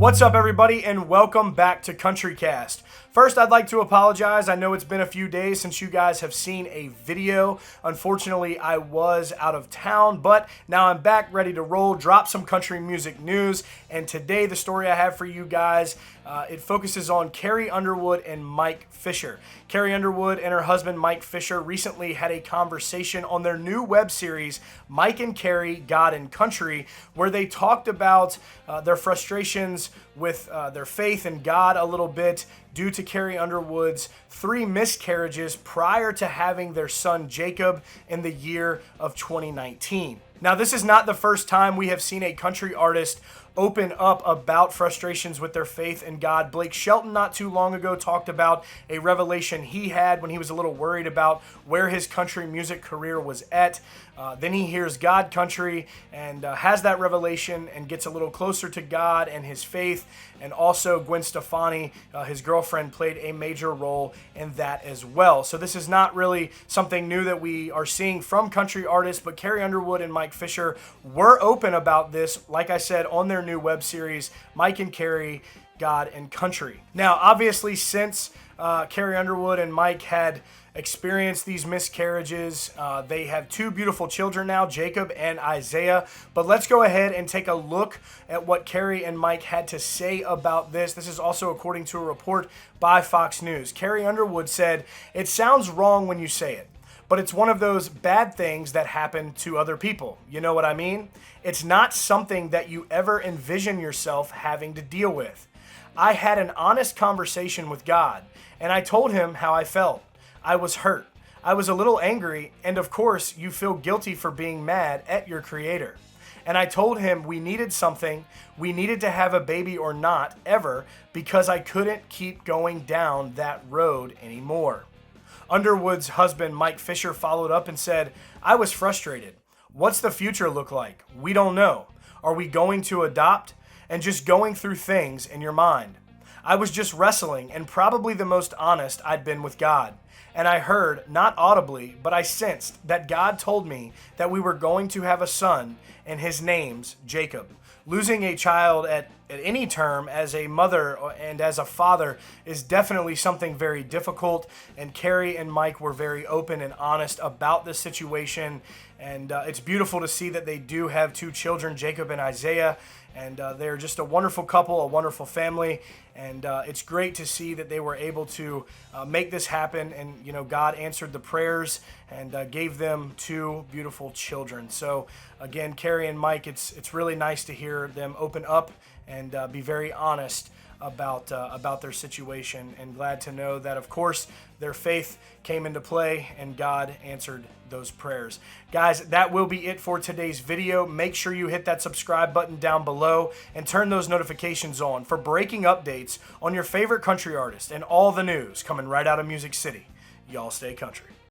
What's up, everybody, and welcome back to CountryCast. First, I'd like to apologize. I know it's been a few days since you guys have seen a video. Unfortunately, I was out of town, but now I'm back ready to roll, drop some country music news, and today the story I have for you guys, it focuses on Carrie Underwood and Mike Fisher. Carrie Underwood and her husband, Mike Fisher, recently had a conversation on their new web series, Mike and Carrie, God and Country, where they talked about their frustrations with their faith in God a little bit due to Carrie Underwood's 3 miscarriages prior to having their son Jacob in the year of 2019. Now, this is not the first time we have seen a country artist open up about frustrations with their faith in God. Blake Shelton not too long ago talked about a revelation he had when he was a little worried about where his country music career was at. Then he hears God Country and has that revelation and gets a little closer to God and his faith. And also Gwen Stefani, his girlfriend, played a major role in that as well. So this is not really something new that we are seeing from country artists, but Carrie Underwood and Mike Fisher were open about this, like I said, on their new web series, Mike and Carrie, God and Country. Now, obviously, since Carrie Underwood and Mike had experienced these miscarriages, they have 2 beautiful children now, Jacob and Isaiah. But let's go ahead and take a look at what Carrie and Mike had to say about this. This is also according to a report by Fox News. Carrie Underwood said, "It sounds wrong when you say it, but it's one of those bad things that happen to other people. You know what I mean? It's not something that you ever envision yourself having to deal with. I had an honest conversation with God, and I told him how I felt. I was hurt. I was a little angry, and of course, you feel guilty for being mad at your creator. And I told him we needed something, we needed to have a baby or not, ever, because I couldn't keep going down that road anymore." Underwood's husband, Mike Fisher, followed up and said, "I was frustrated. What's the future look like? We don't know. Are we going to adopt? And just going through things in your mind. I was just wrestling and probably the most honest I'd been with God. And I heard, not audibly, but I sensed that God told me that we were going to have a son, and his name's Jacob. Losing a child at any term as a mother and as a father is definitely something very difficult, and Carrie and Mike were very open and honest about this situation, and it's beautiful to see that they do have 2 children, Jacob and Isaiah, and they're just a wonderful couple, a wonderful family, and it's great to see that they were able to make this happen, and God answered the prayers and gave them 2 beautiful children. So again, Carrie and Mike, it's really nice to hear them open up and be very honest about their situation, and glad to know that, of course, their faith came into play and God answered those prayers. Guys, that will be it for today's video. Make sure you hit that subscribe button down below and turn those notifications on for breaking updates on your favorite country artist and all the news coming right out of Music City. Y'all stay country.